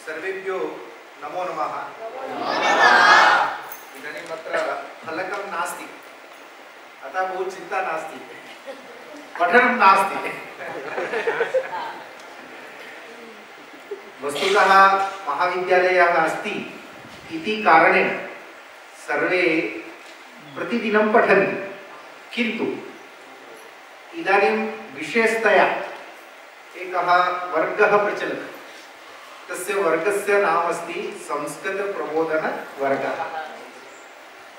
सर्वेभ्यो नमो नमः। इदानीम् अत्र फलकं नास्ति, अतः बहु चिन्ता नास्ति, पठनं नास्ति। वस्तुतः महाविद्यालयः अस्ति इति कारणेन सर्वे प्रतिदिनं पठन्ति, किन्तु इदानीं विशेषतया एकः वर्गः प्रचलति। तस्य वर्गस्य नाम अस्ति संस्कृतप्रबोधनवर्गः।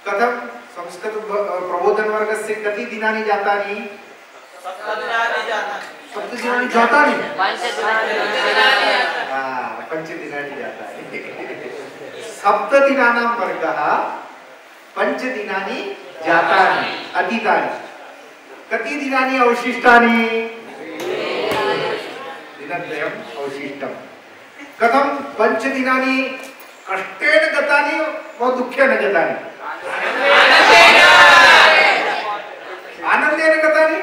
कथं संस्कृतप्रबोधनवर्गस्य कति दिनानि जातानि? 7 दिनानि जातानि। 5 दिनानि जातानि। 7 दिनानां वर्गः 5 दिनानि जातानि अतीतानि। कति दिनानि अवशिष्टानि? दिनद्वयम् अवशिष्टम्। कथं 5 दिनानि कष्टेन गतानि वा दुःखेन गतानि? आनन्देन गतानि?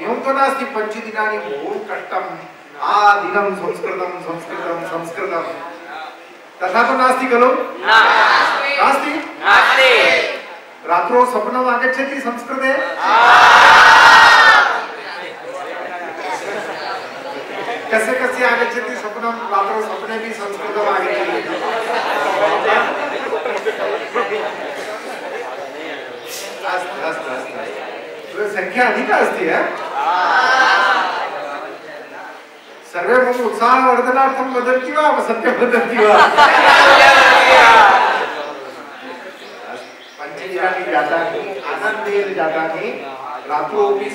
एवं तु नास्ति 5 दिनानि बहु कष्टम्, दिनं संस्कृतं संस्कृतं संस्कृतं, तथा तु नास्ति खलु? नास्ति। रात्रौ स्वप्नम् आगच्छति संस्कृते? कस्य कस्य आगच्छति स्वप्नं? रात्रौ स्वप्ने भी संस्कृतम् आगच्छति। अस्तु अस्तु अस्तु, संख्या अधिका अस्ति। सर्वे मम उत्साहवर्धनार्थं वदन्ति वा सत्यं वदन्ति वा? 5 दिनानि जातानि, आनन्देन जातानि। रात्रौ अपि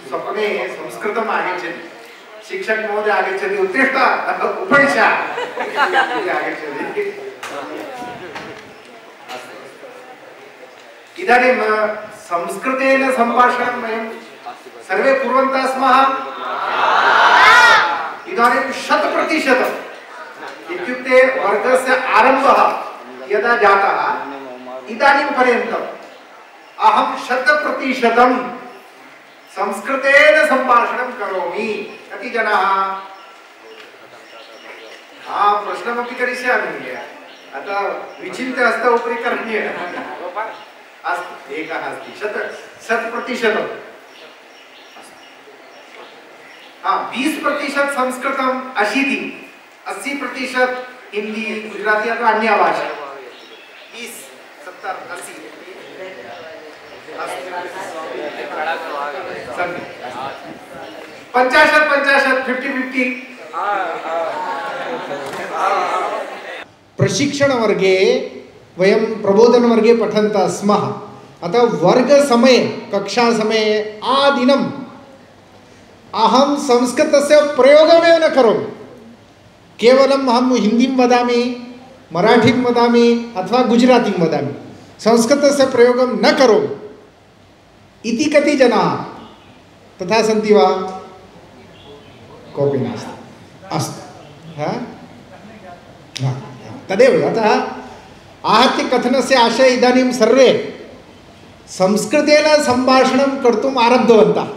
स्वप्ने संस्कृतम् आगच्छति। शिक्षक महोदय आगच्छति, उत्तिष्ठ उपविश आगच्छति। इदानीं संस्कृतेन सम्भाषणं वयं सर्वे कुर्वन्तः स्मः। इदानीं 100% इत्युक्ते वर्गस्य आरम्भः यदा जातः इदानीं पर्यन्तम् अहं 100% संस्कृतेन सम्भाषणं करोमि। कति जनाः? प्रश्नमपि करिष्यामि, अतः विचिन्त्य हस्त उपरि करणीयः। अस्तु, एकः अस्ति 100%। 20% संस्कृतम्, 80% हिंदी, गुजराती अथवा अन्य भाषा। 20, 70, 80। 50-50, 50-50। प्रशिक्षण वर्गे वयं प्रबोधन वर्गे पठन्तः स्मः। अतः वर्ग समये, कक्षा समये आदिनम् अहं संस्कृतस्य प्रयोगमेव न करोमि। केवलम् अहं हिंदीं वदामि, मराठीं वदामि अथवा गुजरातीं वदामि, संस्कृतस्य प्रयोगं न करोमि इति कति जनाः तथा सन्ति वा? कोऽपि नास्ति। अस्तु, तदेव। अतः आहत्य कथनस्य आशय इदानीं सर्वे संस्कृतेन सम्भाषणं कर्तुम् आरब्धवन्तः।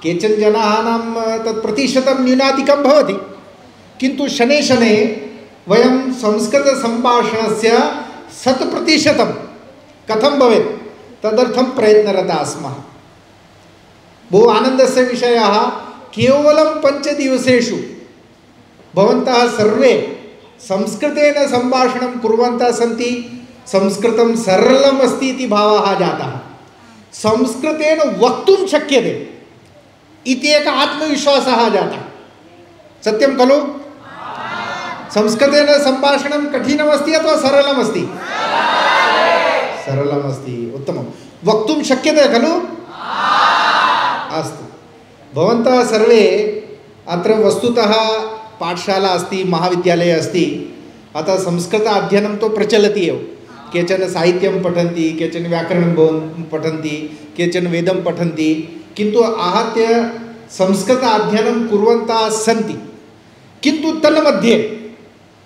केचन जनानां तत् प्रतिशतं न्यूनाधिकं भवति, किन्तु शनैः शनैः वयं संस्कृतसम्भाषणस्य 100% कथं भवेत् तदर्थं प्रयत्नरताः स्मः। बहु आनन्दस्य विषयः, केवलं 5 दिवसेषु भवन्तः सर्वे संस्कृतेन सम्भाषणं कुर्वन्तः सन्ति। संस्कृतं सरलम् अस्ति इति भावः जातः। संस्कृतेन वक्तुं शक्यते इति एकः आत्मविश्वासः जातः। सत्यं खलु? संस्कृतेन सम्भाषणं कठिनमस्ति अथवा सरलमस्ति? सरलमस्ति। उत्तमं। वक्तुं शक्यते खलु? अस्तु, भवन्तः सर्वे अत्र वस्तुतः पाठशाला अस्ति, महाविद्यालयः अस्ति, अतः संस्कृत अध्ययनं तो प्रचलति एव। केचन साहित्यं पठन्ति, केचन व्याकरणं पठन्ति, केचन वेदं पठन्ति, किन्तु आहत्य संस्कृत अध्ययनं कुर्वन्तः सन्ति। किन्तु तन्मध्ये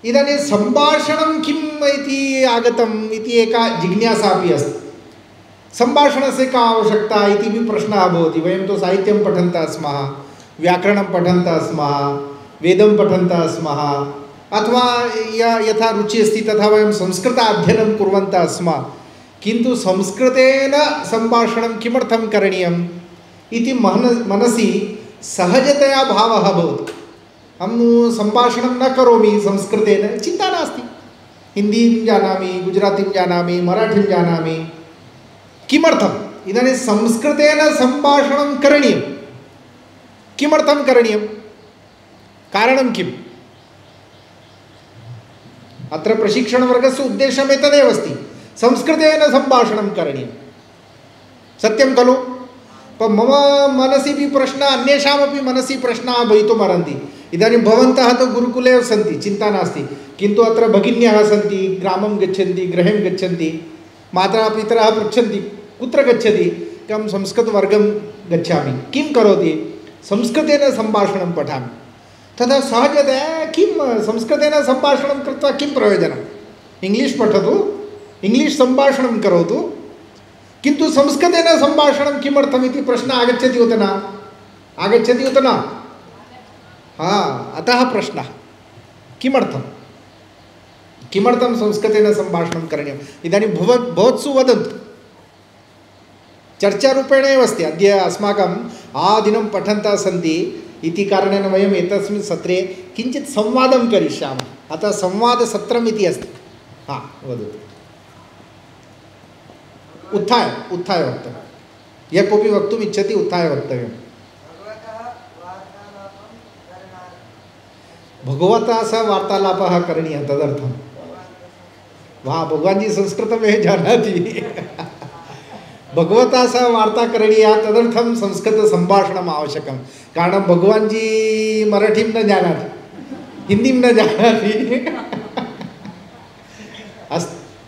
इदानीं सम्भाषणं किम् इति आगतम् इति एका जिज्ञासा अपि अस्ति। सम्भाषणस्य का आवश्यकता इति भी प्रश्नः भवति। वयं तु साहित्यं पठन्तः स्मः, व्याकरणं पठन्तः स्मः, वेदं पठन्तः स्मः अथवा यथा रुचिः अस्ति तथा वयं संस्कृताध्ययनं कुर्वन्तः स्मः, किन्तु संस्कृतेन सम्भाषणं किमर्थं करणीयम् इति मनसि सहजतया भावः भवति। अहं सम्भाषणं न करोमि संस्कृतेन, चिन्ता नास्ति, हिन्दीं जानामि, गुजरातीं जानामि, मराठीं जानामि, किमर्थम् इदानीं संस्कृतेन सम्भाषणं करणीयं। किमर्थं करणीयं, कारणं किम्? अत्र प्रशिक्षणवर्गस्य उद्देश्यम् एतदेव अस्ति, संस्कृतेन सम्भाषणं करणीयं। सत्यं खलु? मम मनसि अपि प्रश्नः, अन्येषामपि मनसि प्रश्नाः भवितुमर्हन्ति। इदानीं भवन्तः तु गुरुकुले एव सन्ति, चिन्ता नास्ति, किन्तु अत्र भगिन्यः सन्ति, ग्रामं गच्छन्ति, गृहं गच्छन्ति, माता पितरः पृच्छन्ति कुत्र गच्छति, कं संस्कृतवर्गं गच्छामि, किं करोति, संस्कृतेन सम्भाषणं पठामि। तदा सहजतया किं संस्कृतेन सम्भाषणं कृत्वा किं प्रयोजनम्, इंग्लिश् पठतु, इंग्लिश् सम्भाषणं करोतु, किन्तु संस्कृतेन सम्भाषणं किमर्थम् इति प्रश्नः आगच्छति उत न? आगच्छति उत न? अतः प्रश्नः किमर्थं किमर्थं संस्कृतेन सम्भाषणं करणीयम्? इदानीं भवत्सु वदन्तु, चर्चारूपेण एव अस्ति। अद्य अस्माकम् आदिनं पठन्तः सन्ति इति कारणेन वयम् एतस्मिन् सत्रे किञ्चित् संवादं करिष्यामः, अतः संवादसत्रम् इति अस्ति। वदतु, उत्थाय वक्तव्यं, यः कोऽपि वक्तुम् इच्छति उत्थाय वक्तव्यं। भगवता सह वार्तालापः करणीयः, तदर्थं भगवान् जी संस्कृतं ये जानाति, भगवता सह वार्ता करणीया, तदर्थं संस्कृतसम्भाषणम् आवश्यकं। कारणं भगवान् जी मराठीं न जानाति, हिन्दीं न जानाति,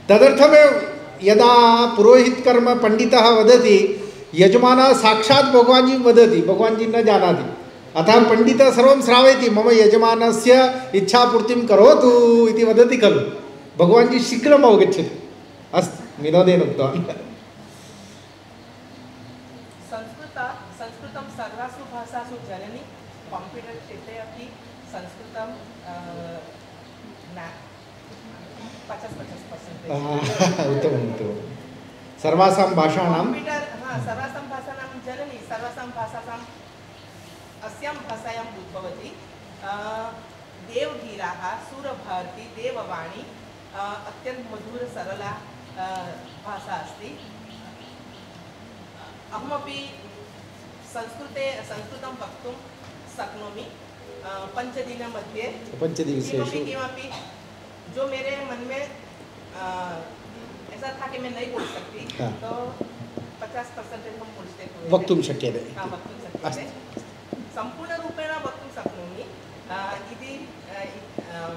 तदर्थमेव यदा पुरोहितकर्म पंडितः वदति, यजमानः साक्षात् भगवान् जी वदति, भगवान् जी न जानाति, अतः पंडितः सर्वं श्रावयति, मम यजमानस्य इच्छापूर्तिं करोतु इति वदति खलु, भगवान् जी शीघ्रम् अवगच्छति। अस्तु, विनोदेन उक्तवान्। संस्कृतं सर्वासु भाषासु जननी, कम्प्यूटर् क्षेत्रे अपि संस्कृतं 50-50%। उत्तमम्, सर्वासां भाषाणां सर्वासां भाषाणां जननी, सर्वासां भाषासाम् अस्यां भाषायां उद्भवति। देवगीराः, सुरभारती, देववाणी अत्यन्त मधुर सरला भाषा अस्ति। अहमपि संस्कृतं वक्तुं शक्नोमि 5 दिनमध्ये। 5 दिवसेषु किमपि जो मेरे मन में ऐसा था कि मैं नहीं बोल सकती, तो 50% हम बोलते हुए वक्तुं शक्यते। सम्पूर्णरूपेण वक्तुं शक्नोमि इति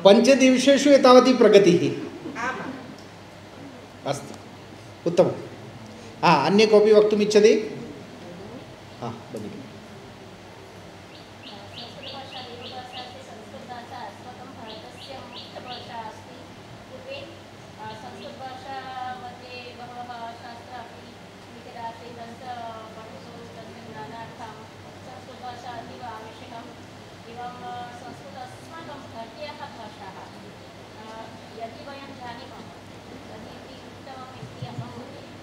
5 दिवसेषु एतावती प्रगतिः। आम्। अस्तु, उत्तमम्। अन्य कोऽपि वक्तुम् इच्छति? भगिनि।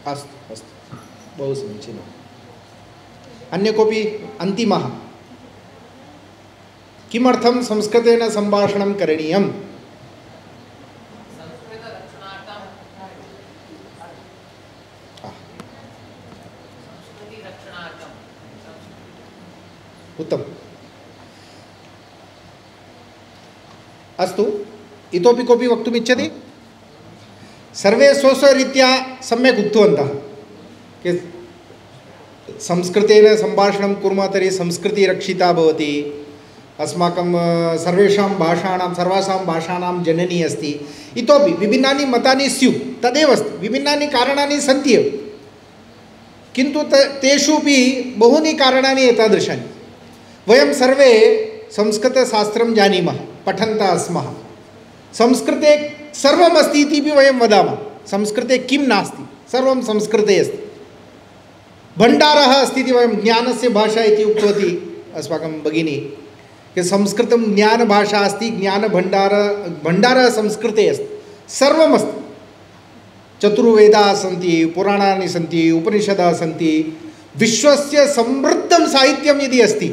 अस्तु अस्तु, बहु समीचीनम्। अन्य कोऽपि अन्तिमः, किमर्थं संस्कृतेन सम्भाषणं करणीयम्? उत्तमम्। अस्तु, इतोपि कोऽपि वक्तुम् इच्छति? सर्वे स्वस्वरीत्या सम्यक् उक्तवन्तः कि संस्कृतेन सम्भाषणं कुर्मः तर्हि संस्कृतिः रक्षिता भवति, अस्माकं सर्वासां भाषाणां जननी अस्ति। इतोपि विभिन्नानि मतानि स्युः, तदेव अस्ति, विभिन्नानि कारणानि सन्ति एव, किन्तु तेषुपि बहूनि कारणानि एतादृशानि। वयं सर्वे संस्कृतशास्त्रं जानीमः, पठन्तः स्मः, संस्कृते सर्वम् अस्ति इति वयं वदामः, संस्कृते किं नास्ति, सर्वं संस्कृते अस्ति, भण्डारः अस्ति इति वयं, ज्ञानस्य भाषा इति उक्तवती अस्माकं भगिनी, कि संस्कृतं ज्ञानभाषा अस्ति, ज्ञानभण्डारः संस्कृते अस्ति, सर्वमस्ति। चतुर्वेदाः सन्ति, पुराणानि सन्ति, उपनिषदः सन्ति, विश्वस्य समृद्धं साहित्यं यदि अस्ति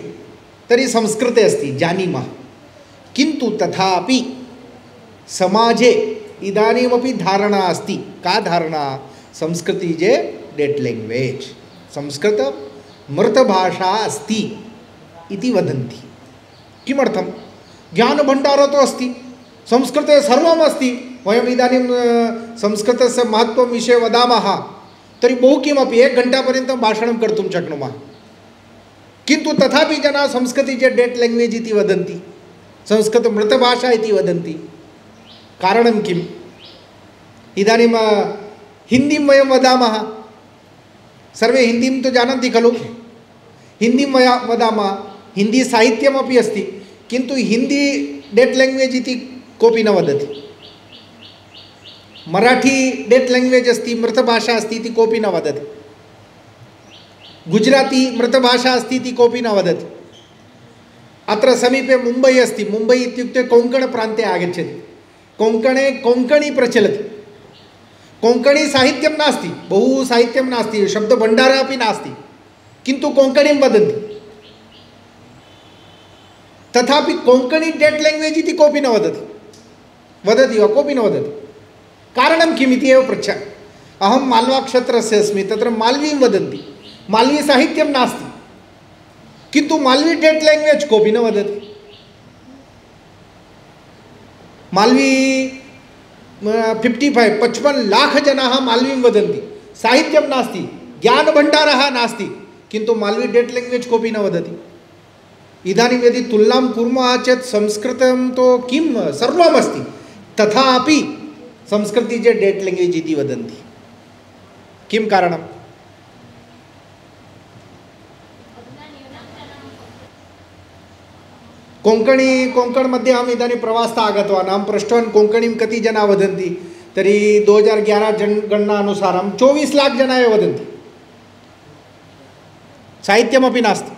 तर्हि संस्कृते अस्ति, जानीमः। किन्तु तथापि समाजे इदानीमपि धारणा अस्ति। का धारणा? Sanskrit is a dead language, Sanskrit मृतभाषा अस्ति इति वदन्ति। किमर्थं? ज्ञानभण्डारः तु अस्ति, संस्कृते सर्वम् अस्ति। वयम् इदानीं संस्कृतस्य महत्त्वं विषये वदामः तर्हि बहु किमपि 1 घण्टापर्यन्तं भाषणं कर्तुं शक्नुमः। किन्तु तथापि जनाः Sanskrit is a dead language इति वदन्ति, संस्कृत मृतभाषा इति वदन्ति। कारणं किम्? इदानीं हिंदीं वयं वदामः, सर्वे हिंदीं तो जानन्ति खलु, हिंदीं वदामः, हिंदी साहित्यमपि अस्ति, किन्तु हिंदी डेड लैंग्वेज इति कोऽपि न वदति। मराठी डेड लैंग्वेज अस्ति, मृतभाषा अस्ति इति कोऽपि न वदति। गुजराती मृतभाषा अस्ति इति कोऽपि न वदति। अत्र समीपे मुम्बै अस्ति, मुम्बै इत्युक्ते कोङ्कणप्रान्ते आगच्छति, कोङ्कणे कोङ्कणी प्रचलति। कोङ्कणी साहित्यं नास्ति, बहु साहित्यं नास्ति, शब्दभण्डारः अपि नास्ति, किन्तु कोङ्कणीं वदन्ति। तथापि कोङ्कणी डेड लैंग्वेज इति कोऽपि न वदति। वदति वा? कोऽपि न वदति। कारणं किम् इति एव पृच्छामि। अहं माल्वाक्षेत्रस्य अस्मि, तत्र माल्वीं वदन्ति, माल्वी साहित्यं नास्ति, किन्तु माल्वी डेड लैंग्वेज कोऽपि न वदति। माल्वी 55 लाख जनाः माल्वीं वदन्ति, साहित्यं नास्ति, ज्ञानभण्डारः नास्ति, किन्तु माल्वी डेड लैंग्वेज कोऽपि न वदति। इदानीं यदि तुलनां कुर्मः चेत् संस्कृतं तो किं सर्वमस्ति, तथापि Sanskrit is a dead language इति वदन्ति। किं कारणं? कोङ्कण मध्ये अहम् इदानीं प्रवासतः आगतवान्, अहं पृष्टवान् कोङ्कणीं कति जनाः वदन्ति, तर्हि 2011 गणनानुसारं 24 लाख जनाः एव वदन्ति, साहित्यमपि नास्ति।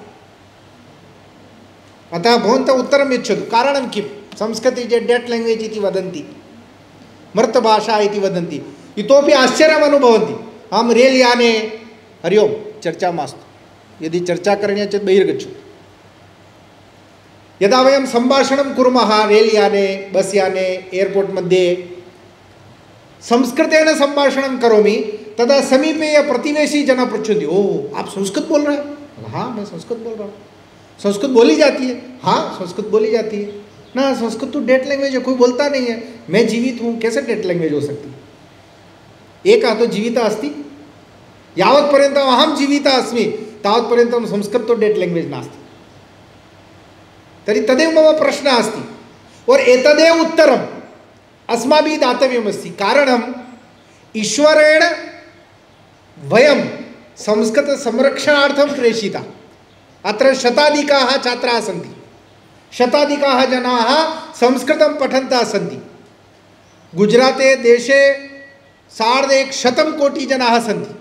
अतः भवन्तः उत्तरं यच्छतु, कारणं किं? Sanskrit is a dead language इति वदन्ति, मृतभाषा इति वदन्ति। इतोपि आश्चर्यम् अनुभवन्ति। अहं रेल् याने, हरि ओं, चर्चा मास्तु, यदि चर्चा करणीया चेत् बहिर्गच्छतु। यदा वयं सम्भाषणं कुर्मः रेल् याने, बस् याने, एयरपोर्ट् मध्ये, संस्कृतेन सम्भाषणं करोमि, तदा समीपे ये प्रतिवेशी जन पृच्छन्ति, ओह आप संस्कृत बोल रहे हैं? हाँ मैं संस्कृत बोल रहा हूँ। संस्कृत बोली जाती है? हाँ संस्कृत बोली जाती है ना। संस्कृत तो डेड लैंग्वेज है, कोई बोलता नहीं है। मैं जीवित हूँ, कैसे डेड लैंग्वेज हो सकती? एका तो जीविता अस्ति, यावत्पर्यन्तम् अहं जीविता अस्मि तावत्पर्यन्तं संस्कृत तो डेड लैंग्वेज नास्ति। तर्हि तदेव मम प्रश्नः अस्ति, और एतदेव उत्तरम् अस्माभिः दातव्यमस्ति। कारणम् ईश्वरेण वयं संस्कृतसंरक्षणार्थं प्रेषिता। अत्र शताधिकाः छात्राः सन्ति, शताधिकाः जनाः संस्कृतं पठन्तः सन्ति। गुजराते देशे 150 कोटि जनाः सन्ति,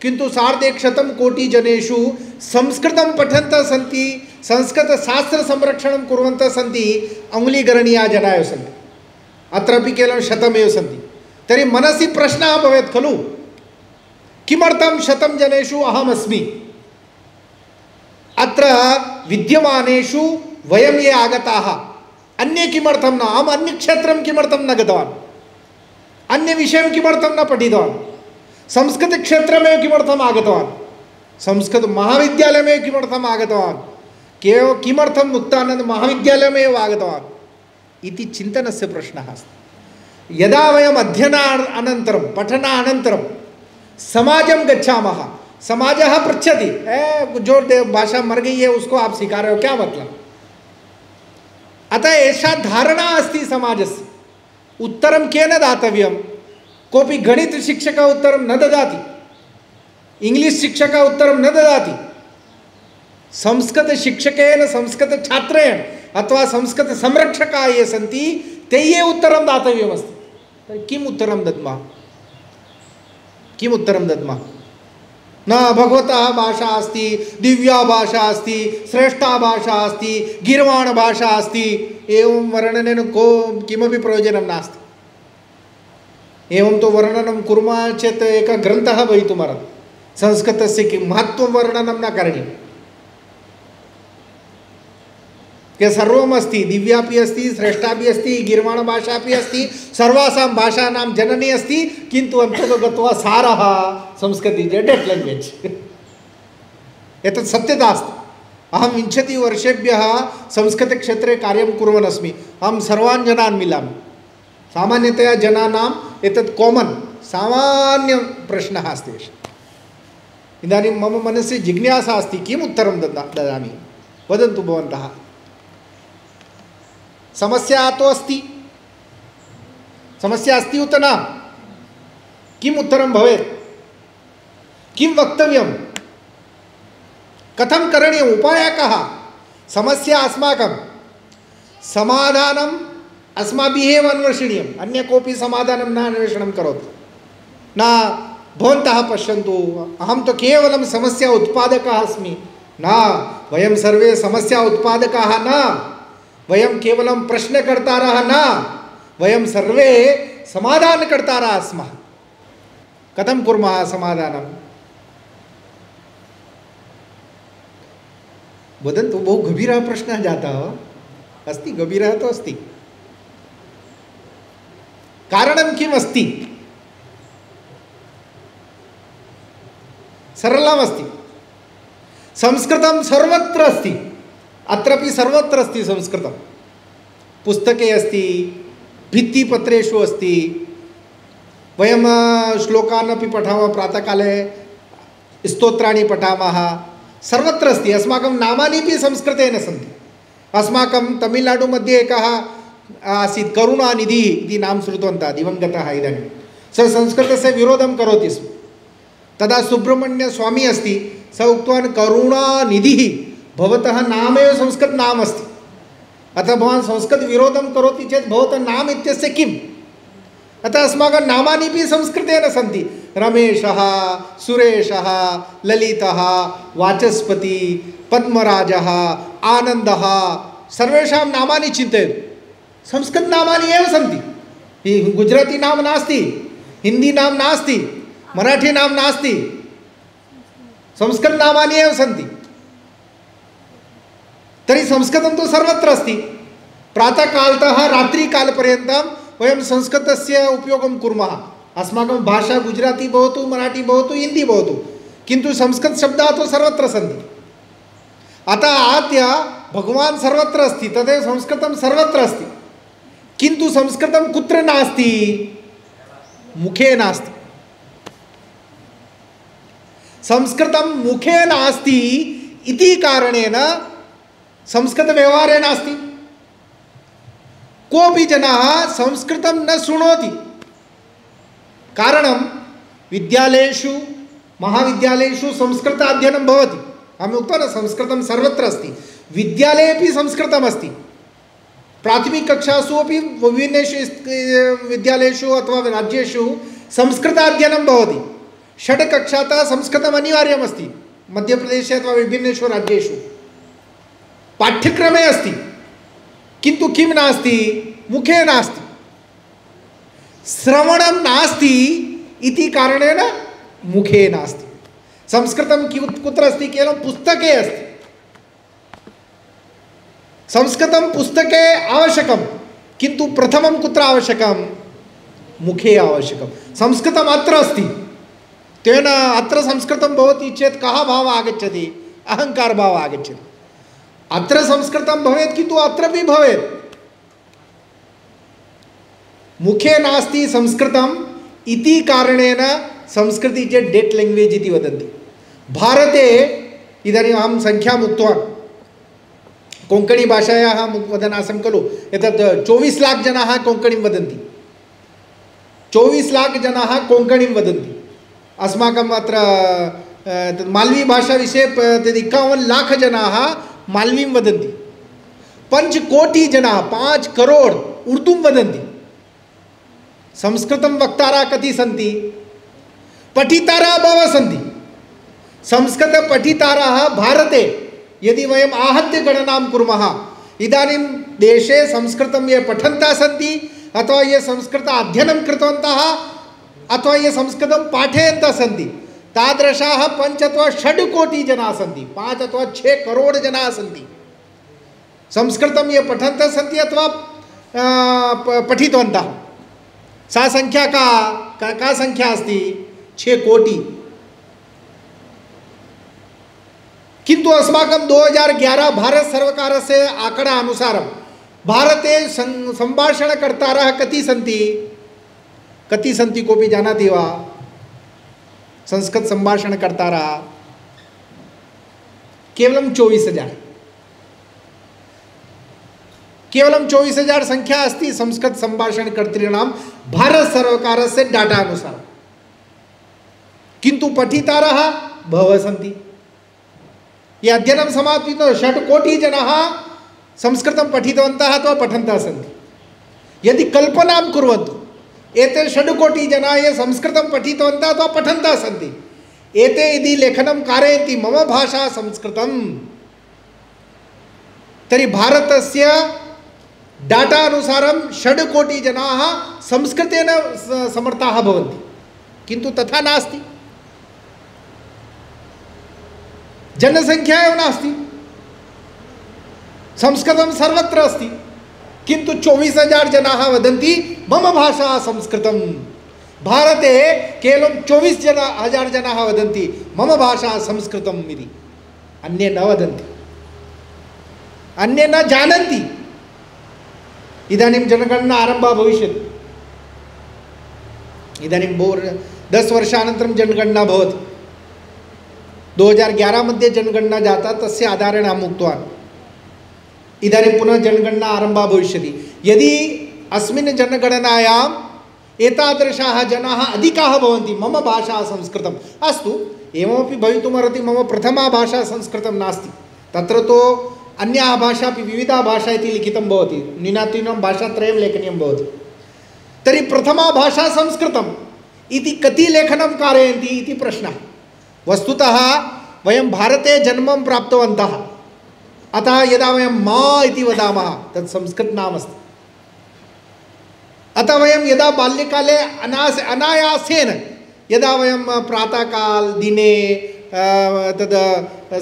किन्तु 150 कोटि जनेषु संस्कृतं पठन्तः सन्ति, संस्कृतशास्त्रसंरक्षणं कुर्वन्तः सन्ति, अङ्गुलीगणनीयाः जनाः एव सन्ति। अत्रापि केवलं 100 एव सन्ति। तर्हि मनसि प्रश्नः भवेत् खलु, किमर्थं 100 जनेषु अहमस्मि? अत्र विद्यमानेषु वयं ये आगताः, अन्ये किमर्थं न? अहम् अन्यक्षेत्रं किमर्थं न गतवान्? अन्यविषयं किमर्थं न पठितवान्? संस्कृतक्षेत्रमेव किमर्थम् आगतवान्? संस्कृतमहाविद्यालयमेव किमर्थम् आगतवान्? किमर्थं मुक्तानन्द महाविद्यालयमेव आगतवान् इति चिन्तनस्य प्रश्नः अस्ति। यदा वयम् अध्ययनानन्तरं, पठनानन्तरं समाजं गच्छामः, समाजः पृच्छति, जो भाषा मर गई है उसको आप सिखा रहे हो, क्या मतलब? अतः एषा धारणा अस्ति समाजस्य। उत्तरं केन दातव्यं? कोऽपि गणितशिक्षकः उत्तरं न ददाति, इंग्लिश शिक्षकः उत्तरं न ददाति। संस्कृतशिक्षकेन, संस्कृतछात्रेण अथवा संस्कृतसंरक्षकाः ये सन्ति ते उत्तरं दातव्यमस्ति। तर्हि किम् उत्तरं दद्मः? किम् उत्तरं दद्मः? न भगवतः भाषा अस्ति, दिव्या भाषा अस्ति, श्रेष्ठा भाषा अस्ति, गीर्वाण भाषा अस्ति, एवं वर्णनेन को किमपि प्रयोजनं नास्ति। एवं तो वर्णनं कुर्मः चेत् एकः ग्रन्थः भवितुमर्हति। संस्कृतस्य किं महत्त्वं वर्णनं न करणीयं। के सर्वम् अस्ति, दिव्यापि अस्ति, श्रेष्ठापि अस्ति, गीर्वाणभाषापि अस्ति, सर्वासां भाषाणां जननी अस्ति, किन्तु अन्ततो गत्वा सारः संस्कृति इस् डेड् लैङ्ग्वेज्। एतत् सत्यता अस्ति। अहं 20 वर्षेभ्यः संस्कृतक्षेत्रे कार्यं कुर्वन् अस्मि। अहं सर्वान् जनान् मिलामि। सामान्यतया जनानाम् एतत् कामन् सामान्यप्रश्नः अस्ति। इदानीं मम मनसि जिज्ञासा अस्ति, किम् उत्तरं ददामि, वदन्तु भवन्तः। समस्या तो अस्ति, समस्या अस्ति उत न, किम् उत्तरं भवेत्, किं वक्तव्यं, कथं करणीयम्, उपायः कः। समस्या अस्माकं, समाधानम् अस्माभिः एव अन्वेषणीयम्। अन्य कोऽपि समाधानं न अन्वेषणं करोति। न भवन्तः पश्यन्तु, अहं तो केवलं समस्या उत्पादकः अस्मि। न, वयं सर्वे समस्या उत्पादकाः न, वयं केवलं प्रश्नकर्तारः न, वयं सर्वे समाधानकर्तारः स्मः। कथं कुर्मः समाधानं, वदन्तु। बहु गभीरः प्रश्नः जातः वा? अस्ति, गभीरः तो अस्ति। कारणं किम् अस्ति? सरलमस्ति। संस्कृतं सर्वत्र अस्ति, अत्रापि सर्वत्र अस्ति संस्कृतं। पुस्तके अस्ति, भित्तिपत्रेषु अस्ति। वयं श्लोकान् अपि पठामः, प्रातःकाले स्तोत्राणि पठामः, सर्वत्र अस्ति। अस्माकं नामानि अपि संस्कृतेन सन्ति। अस्माकं तमिळ्नाडु मध्ये एकः आसीत्, करुणानिधिः इति नाम श्रुतवन्तः, दिवङ्गतः इदानीं। सः संस्कृतस्य विरोधं करोति स्म। तदा सुब्रह्मण्यस्वामी अस्ति, सः उक्तवान् करुणानिधिः भवतः नामेव संस्कृत नाम अस्ति, अतः भवान् संस्कृत विरोधं करोति चेत् भवतः नाम इत्यस्य किम्? अतः अस्माकं नामानि अपि संस्कृतेन सन्ति। रमेशः, सुरेशः, ललितः, वाचस्पति, पद्मराजः, आनन्दः, सर्वेषां नामानि चिन्तयतु, संस्कृत नामानि एव सन्ति। गुजराती नाम नास्ति, हिंदी नाम नास्ति, मराठी नाम नास्ति, संस्कृत नामानि एव सन्ति। तर्हि संस्कृतं तु सर्वत्र अस्ति। प्रातःकालतः रात्रिकालपर्यन्तं वयं संस्कृतस्य उपयोगं कुर्मः। अस्माकं भाषा गुजराती भवतु, मराठी भवतु, हिंदी भवतु, किन्तु संस्कृतशब्दाः तु सर्वत्र सन्ति। अतः आहत्य भगवान् सर्वत्र अस्ति, तदेव संस्कृतं सर्वत्र अस्ति। किन्तु संस्कृतं कुत्र नास्ति? मुखे नास्ति। संस्कृतं मुखे नास्ति इति कारणेन संस्कृतव्यवहारे नास्ति। कोऽपि जनः संस्कृतं न शृणोति। कारणं विद्यालयेषु, महाविद्यालयेषु संस्कृत अध्ययनं भवति। अहम् उक्तवान् संस्कृतं सर्वत्र अस्ति। विद्यालये अपि संस्कृतमस्ति। प्राथमिककक्षासु अपि विभिन्नेषु विद्यालयेषु अथवा राज्येषु संस्कृताध्ययनं भवति। षड्कक्षातः संस्कृतम् अनिवार्यमस्ति। मध्यप्रदेशे अथवा विभिन्नेषु राज्येषु पाठ्यक्रमे अस्ति, किन्तु किं नास्ति? मुखे नास्ति। श्रवणं नास्ति इति कारणेन मुखे नास्ति। संस्कृतं कुत्र अस्ति? केवलं पुस्तके अस्ति। संस्कृतं पुस्तके आवश्यकं, किन्तु प्रथमं कुत्र आवश्यकं? मुखे आवश्यकं। संस्कृतम् अत्र अस्ति, तेन अत्र संस्कृतं भवति चेत् कः भावः आगच्छति? अहङ्कारभावः आगच्छति। अत्र संस्कृतं भवेत्, किन्तु अत्रापि भवेत्। मुखे नास्ति संस्कृतम् इति कारणेन संस्कृति इस् डेड् लैङ्ग्वेज् इति वदन्ति। भारते इदानीम् अहं संख्याम् उक्तवान्, कोङ्कणी भाषायाः वदन् आसं खलु, एतत् 24 लाख जनाः कोङ्कणीं वदन्ति। 24 लाख जनाः कोङ्कणीं वदन्ति। अस्माकम् अत्र माल्वी भाषाविषये 51 लाख जनाः माल्वीं वदन्ति। 5 कोटि जनाः 5 करोड़ उर्दूं वदन्ति। संस्कृतं वक्तारः कति सन्ति? पठितारः बहवः सन्ति, संस्कृतपठितारः भारते यदि वयम् आहत्य गणनां कुर्मः, इदानीं देशे संस्कृतं ये पठन्तः सन्ति अथवा ये संस्कृत अध्ययनं कृतवन्तः अथवा ये संस्कृतं पाठयन्तः सन्ति, तादृशाः 5 अथवा 6 कोटि जनाः सन्ति, 5 अथवा 6 करोड़ जनाः सन्ति। संस्कृतं ये पठन्तः सन्ति अथवा पठितवन्तः, सा संख्या का संख्या अस्ति 6 कोटि। किंतु अस्माकं 2011 भारत सर्वकारस्य आंकड़ा अनुसारं भारते संभाषणकर्तारः कति सन्ति कोऽपि जानाति वा? संस्कृत संभाषणकर्तारः केवलं 24,000, केवलं 24,000 संख्या अस्ति संस्कृत संभाषणकर्तॄणां भारत सर्वकारस्य डाटा अनुसारं। किंतु पठितारः बहवः सन्ति। ये अध्ययनं समापितं 6 कोटि जनाः संस्कृतं पठितवन्तः अथवा पठन्तः सन्ति। यदि कल्पनां कुर्वन्तु, एते 6 कोटि जनाः ये संस्कृतं पठितवन्तः अथवा पठन्तः सन्ति, एते यदि लेखनं कारयन्ति मम भाषा संस्कृतं, तर्हि भारतस्य डाटा अनुसारं 6 कोटि जनाः संस्कृतेन समर्थाः भवन्ति। किन्तु तथा नास्ति, जनसंख्या एव नास्ति, संस्कृतं सर्वत्र अस्ति, किन्तु 24,000 जनाः वदन्ति मम भाषा संस्कृतं। भारते केवलं 24,000 जनाः वदन्ति मम भाषा संस्कृतम् इति, अन्ये न वदन्ति, अन्ये न जानन्ति। इदानीं जनगणना आरम्भः भविष्यति, इदानीं 10 वर्षानन्तरं जनगणना भवति। 2011 मध्ये जनगणना जाता, तस्य आधारेण अहम् उक्तवान् इदानीं पुनः जनगणना आरम्भः भविष्यति। यदि अस्मिन् जनगणनायाम् एतादृशाः जनाः अधिकाः भवन्ति मम भाषा संस्कृतम्, अस्तु एवमपि भवितुमर्हति मम प्रथमा भाषा संस्कृतं नास्ति, तत्र तु अन्याः भाषा अपि विविधा भाषा इति लिखितं भवति, न्यूनातिन्यूनं भाषात्रयं लेखनीयं भवति। तर्हि प्रथमा भाषा संस्कृतम् इति कति लेखनं कारयन्ति इति प्रश्नः। वस्तुतः वयं भारते जन्मं प्राप्तवन्तः, अतः यदा वयं मा इति वदामः तत् संस्कृत नाम अस्ति। अतः वयं यदा बाल्यकाले अनायासेन यदा वयं प्रातःकाल दिने तद्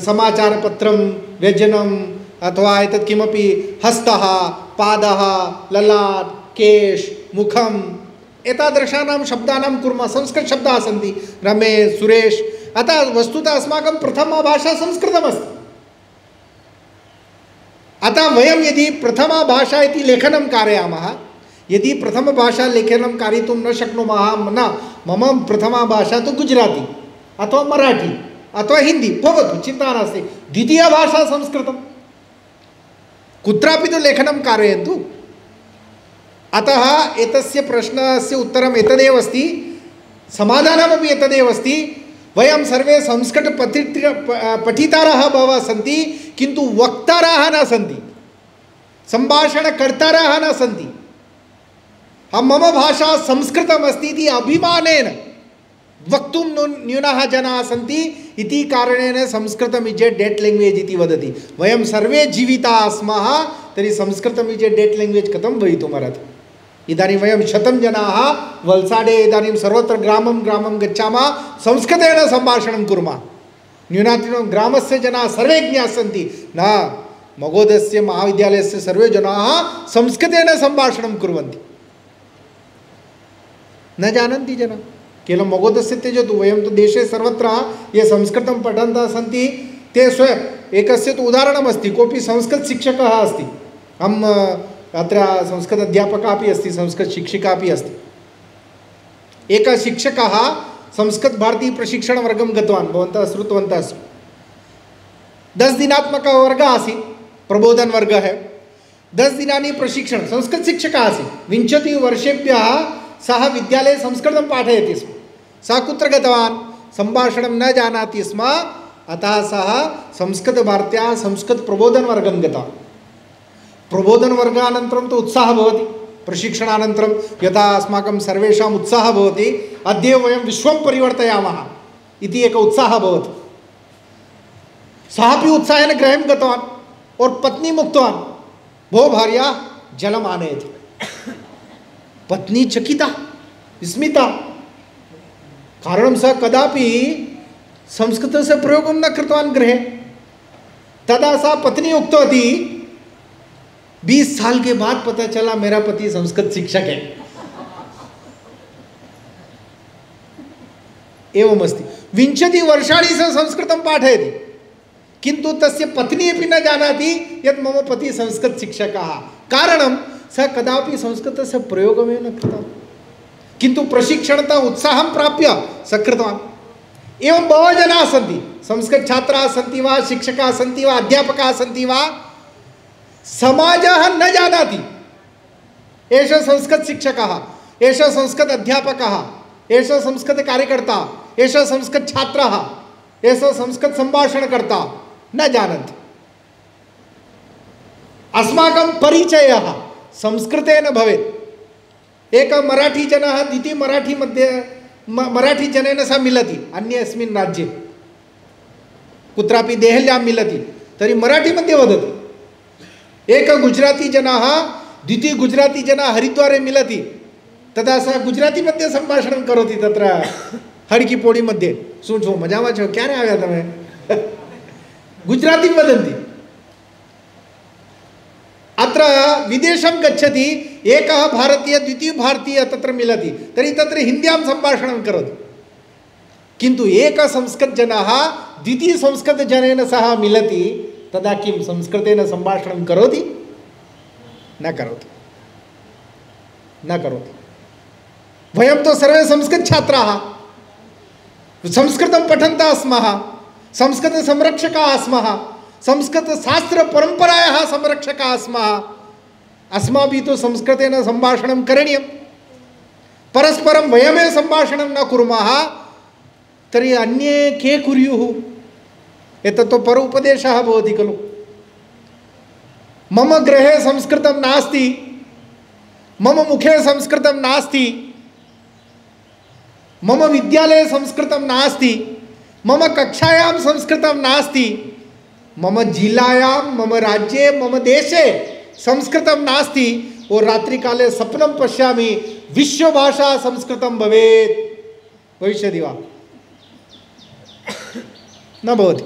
समाचारपत्रं व्यजनम् अथवा एतत् किमपि हस्तः पादः ललाट केश मुखम् एतादृशानां शब्दानां कुर्मः, संस्कृतशब्दाः सन्ति रमेश सुरेश। अतः वस्तुतः अस्माकं प्रथमा भाषा संस्कृतमस्ति। अतः वयं यदि प्रथमा भाषा इति लेखनं कारयामः, यदि प्रथमभाषा लेखनं कारयितुं न शक्नुमः, न मम प्रथमा भाषा तु गुजराती अथवा मराठी अथवा हिंदी भवतु, चिन्ता नास्ति, द्वितीया भाषा संस्कृतं, कुत्रापि तु लेखनं कारयन्तु। अतः एतस्य प्रश्नस्य उत्तरम् एतदेव अस्ति, समाधानमपि एतदेव अस्ति। वयं सर्वे संस्कृत पठितारः बहवः सन्ति, किन्तु वक्तारः न सन्ति, संभाषणकर्तारः न सन्ति। मम भाषा संस्कृतमस्ति इति अभिमानेन वक्तुं न्यूनाः जनाः सन्ति इति कारणेन संस्कृतम् इस् ए डेड लैंग्वेज इति वदति। वयं सर्वे जीविताः स्मः, तर्हि संस्कृतम् इस् ए डेड लैंग्वेज कथं भवितुमर्हति? इदानीं वयं 100 जनाः वल्साडे इदानीं सर्वत्र ग्रामं ग्रामं गच्छामः, संस्कृतेन सम्भाषणं कुर्मः। न्यूनातिन्यूनं ग्रामस्य जनाः सर्वे ज्ञाः सन्ति, न मगोदस्य महाविद्यालयस्य सर्वे जनाः संस्कृतेन सम्भाषणं कुर्वन्ति, न जानन्ति जनाः। केवलं मगोदस्य त्यजतु, वयं तु देशे सर्वत्र ये संस्कृतं पठन्तः सन्ति ते स्वयं एकस्य तु उदाहरणमस्ति, कोऽपि संस्कृतशिक्षकः अस्ति, अहम् अत्र संस्कृत अध्यापकः अपि अस्ति, संस्कृत शिक्षिका अपि अस्ति। एकः शिक्षकः संस्कृत भारती प्रशिक्षणवर्गं गतवान्, भवन्तः श्रुतवन्तः स्म। 10 दिनात्मकः वर्गः आसीत्, प्रबोधनवर्गः है। 10 दिनानि प्रशिक्षण, संस्कृत शिक्षकः आसीत्, 20 वर्षेभ्यः सः विद्यालये संस्कृतं पाठयति स्म। सः कुत्र गतवान्? सम्भाषणं न जानाति स्म, अतः सः संस्कृतभारत्याः संस्कृतप्रबोधनवर्गं गतवान्। प्रबोधनवर्गानन्तरं तु उत्साहः भवति, प्रशिक्षणानन्तरं यथा अस्माकं सर्वेषाम् उत्साहः भवति, अद्य वयं विश्वं परिवर्तयामः इति एकः उत्साहः भवति। सः अपि उत्साहेन गृहं गतवान् और पत्नी मुक्तवान्, भो भार्या जलम् आनयति। पत्नी चकिता विस्मिता, कारणं सः कदापि संस्कृतस्य प्रयोगं न कृतवान् गृहे। तदा सा पत्नी उक्तवती, 20 साल के बाद पता चला मेरा पति संस्कृत शिक्षक है। एवमस्ति, 20 वर्षाणि सः संस्कृतं पाठयति, किन्तु तस्य पत्नी अपि न जानाति यत् मम पति संस्कृत शिक्षकः। कारणं सः कदापि संस्कृतस्य प्रयोगमेव न कृतवान्, किन्तु प्रशिक्षणतः उत्साहं प्राप्य सः कृतवान्। एवं बहवः जनाः सन्ति, संस्कृत छात्राः सन्ति वा, शिक्षकाः सन्ति वा, अध्यापकाः सन्ति वा, समाजः न जानाति एषः संस्कृत शिक्षकः, एषः संस्कृत अध्यापकः, एषः संस्कृत कार्यकर्ता, एषः संस्कृत छात्रः, एषः संस्कृत संभाषणकर्ता, न जानन्ति। अस्माकं परिचयः संस्कृतेन भवेत्। एकः मराठी जनः द्वितीय मराठी मध्ये मराठी जनेन सह मिलति अन्ये अस्मिन् राज्ये, कुत्रापि देहल्यां मिलति तर्हि मराठी मध्ये वदति। एकः गुजराती जनः द्वितीय गुजराती जनः हरिद्वारे मिलति, तदा सः गुजराती मध्ये संभाषणं करोति। तत्र हड़कीपोड़ी मध्ये શું છો મજામાં છો, ક્યારે આવ્યા તમે, गुजराती वदन्ति। अत्र विदेशं गच्छति, एकः भारतीय द्वितीय भारतीय तत्र मिलति, तर्हि तत्र हिन्द्यां सम्भाषणं करोति। किन्तु एकः संस्कृतजनः द्वितीय संस्कृतजनेन सह मिलति, तदा किं संस्कृतेन सम्भाषणं करोति? न करोति, न करोति। वयं तो सर्वे संस्कृत छात्राः, संस्कृतं पठन्तः स्मः, संस्कृत संरक्षकाः स्मः, संस्कृत शास्त्र परंपरायाः संरक्षकाः स्मः। अस्माभिः तु संस्कृतेन सम्भाषणं करणीयं। परस्परं वयमेव सम्भाषणं न कुर्मः तर्हि अन्ये के कुर्युः? एतत् तु परोपदेशः भवति खलु। मम गृहे संस्कृतं नास्ति, मम मुखे संस्कृतं नास्ति, मम विद्यालये संस्कृतं नास्ति, मम कक्षायां संस्कृतं नास्ति, मम जिलायां, मम राज्ये, मम देशे संस्कृतं नास्ति, और रात्रिकाले स्वप्नं पश्यामि विश्वभाषा संस्कृतं भवेत्। भविष्यति वा? न भवति।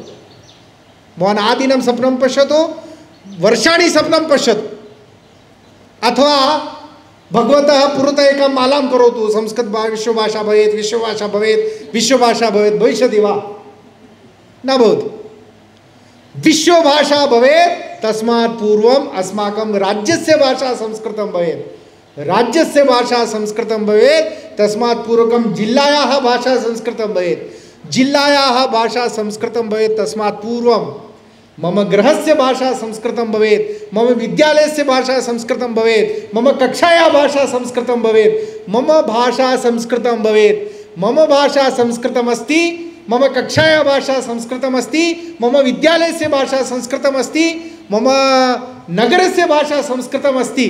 भवान् आदिनं स्वप्नं पश्यतु, वर्षाणि स्वप्नं पश्यतु, अथवा भगवतः पुरतः एकां मालां करोतु, संस्कृत विश्वभाषा भवेत्, विश्वभाषा भवेत्, विश्वभाषा भवेत्। भविष्यति वा? न भवति। विश्वभाषा भवेत्, तस्मात् पूर्वम् अस्माकं राज्यस्य भाषा संस्कृतं भवेत्। राज्यस्य भाषा संस्कृतं भवेत्, तस्मात् पूर्वकं जिल्लायाः भाषा संस्कृतं भवेत्। जिल्लायाः भाषा संस्कृतं भवेत्, तस्मात् पूर्वं मम गृहस्य भाषा संस्कृतं भवेत्, मम विद्यालयस्य भाषा संस्कृतं भवेत्, मम कक्षायाः भाषा संस्कृतं भवेत्। मम भाषा संस्कृतं भवेत्, मम भाषा संस्कृतमस्ति, मम कक्षायाः भाषा संस्कृतमस्ति, मम विद्यालयस्य भाषा संस्कृतमस्ति, मम नगरस्य भाषा संस्कृतमस्ति,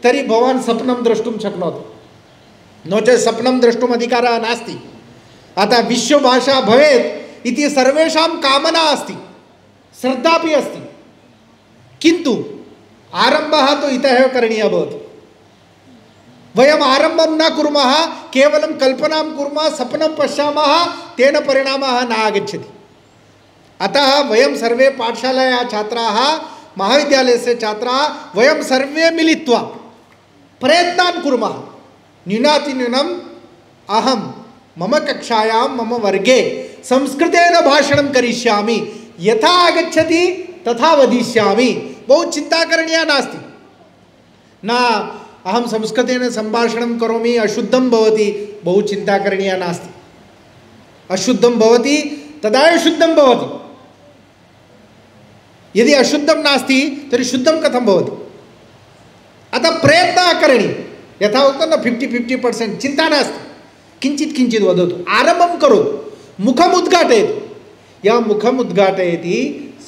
तर्हि भवान् स्वप्नं द्रष्टुं शक्नोति। नो चेत् स्वप्नं द्रष्टुम् अधिकारः नास्ति। अतः विश्वभाषा भवेत् इति सर्वेषां कामना अस्ति, श्रद्धापि अस्ति, किन्तु आरम्भः तु इतः एव करणीयः भवति। वयम् आरम्भं न कुर्मः, केवलं कल्पनां कुर्मः, स्वप्नं पश्यामः, तेन परिणामः न आगच्छति। अतः वयं सर्वे पाठशालायाः छात्राः, महाविद्यालयस्य छात्राः, वयं सर्वे मिलित्वा प्रयत्नान् कुर्मः। न्यूनातिन्यूनम् अहं मम कक्षायां, मम वर्गे संस्कृतेन भाषणं करिष्यामि, यथा आगच्छति तथा वदिष्यामि। बहु चिन्ता करणीया नास्ति। न अहं संस्कृतेन सम्भाषणं करोमि, अशुद्धं भवति, बहु चिन्ता करणीया नास्ति। अशुद्धं भवति तदा एव शुद्धं भवति। यदि अशुद्धं नास्ति तर्हि शुद्धं कथं भवति? अतः प्रयत्नः करणीयः। यथा उक्तं न 50-50% चिन्ता नास्ति। किञ्चित् किञ्चित् वदतु, आरम्भं करोतु, मुखम् उद्घाटयतु। यः मुखम् उद्घाटयति